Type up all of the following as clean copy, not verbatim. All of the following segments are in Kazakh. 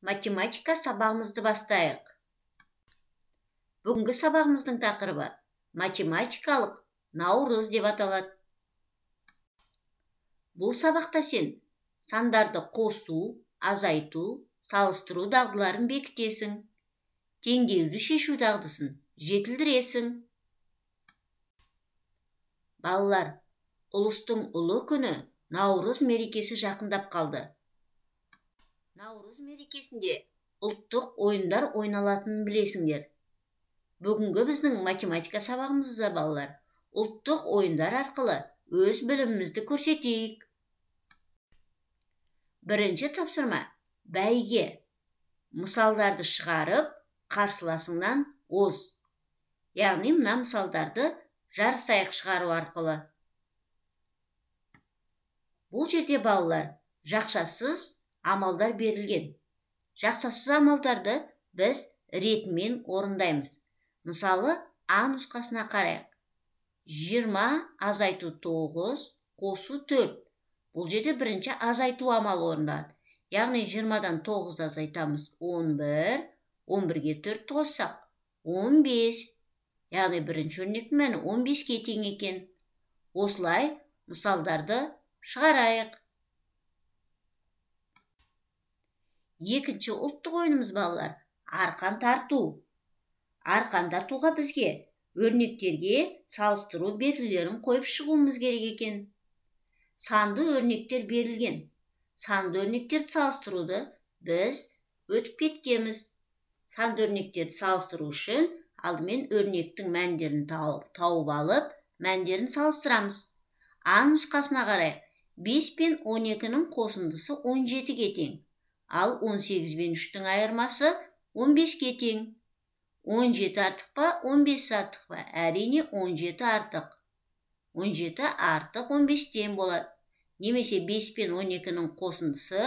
Математика сабағымызды бастайық. Бүгінгі сабағымыздың тақырыбы математикалық наурыз деп аталады. Бұл сабақта сен сандарды қосу, азайту, салыстыру дағдыларын бекітесің. Теңдеуді шешу дағдысын жетілдіресің. Балалар, ұлыстың ұлы күні наурыз мерекесі жақындап қалды. Наурыз мерекесінде ұлттық ойындар ойналатынын білесіңдер. Бүгінгі біздің математика сабағымызда балалар, ұлттық ойындар арқылы өз білімімізді көрсетейік. Бірінші тапсырма бәйге. Мысалдарды шығарып, қарсыласыңнан оз. Яғни мына мысалдарды жарысайық шығару арқылы. Бұл жерде балалар жақшасыз амалдар берілген. Жақсасыз амалдарды біз ретімен орындаймыз. Мысалы, А нұсқасына қарайық. 20 азайту 9, қосу 4. Бұл жерде бірінші азайту амалы орындалады. Яғни 20-дан 9 азайтамыз 11, 11-ге 4 қоссақ 15. Яғни бірінші өрнектің мәні 15-ге тең екен. Осылай мысалдарды шығарайық. Екінші ұлттық ойынымыз балалар, арқан тарту. Арқан тартуға бізге өрнектерге салыстыру белгілерін қойып шығуымыз керек екен. Санды өрнектер берілген. Санды өрнектерді салыстыруды біз өтіп кеткенбіз. Санды өрнектерді салыстыру үшін алдымен өрнектің мәндерін тауып алып, мәндерін салыстырамыз. А нұсқасына қарайық. 5 пен 12-нің қосындысы 17-ге тең. Ал 18 пен 3-тің айырмасы 15-ге тең. 17 артық па, 15 артық па? Әрине 17 артық. 17 артық 15-тен болады. Немесе 5 пен 12-нің қосындысы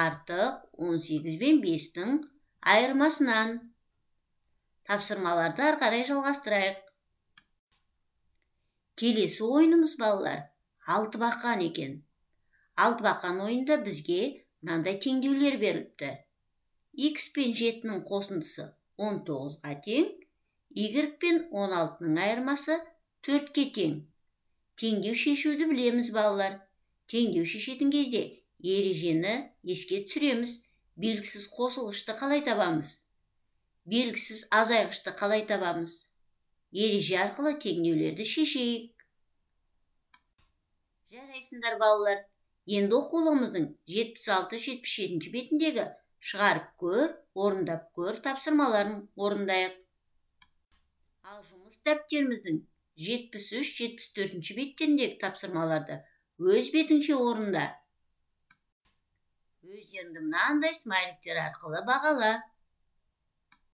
артық 18 пен 5-тің айырмасынан. Тапсырмаларды ары қарай жалғастырайық. Келесі ойынымыз балалар, алтыбақан екен. Алтыбақан ойында бізге мынандай теңдеулер беріліпті. X пен 7-нің қосындысы 19-ға тең, Y пен 16-ның айырмасы 4-ке тең. Теңдеу шешуді білеміз балалар. Теңдеу шешетін кезде ережені еске түсіреміз. Белгісіз қосылғышты қалай табамыз? Белгісіз азайғышты қалай табамыз? Ереже арқылы теңдеулерді шешейік. Жарайсыңдар балалар. Енді оқулығымыздың 76-77 бетіндегі шығарып көр, орындап көр тапсырмаларын орындайық. Ал жұмыс дәптеріміздің 73-74 беттеріндегі тапсырмаларды өз бетіңше орында. Өздеріңді мынандай смайликтер арқылы бағала.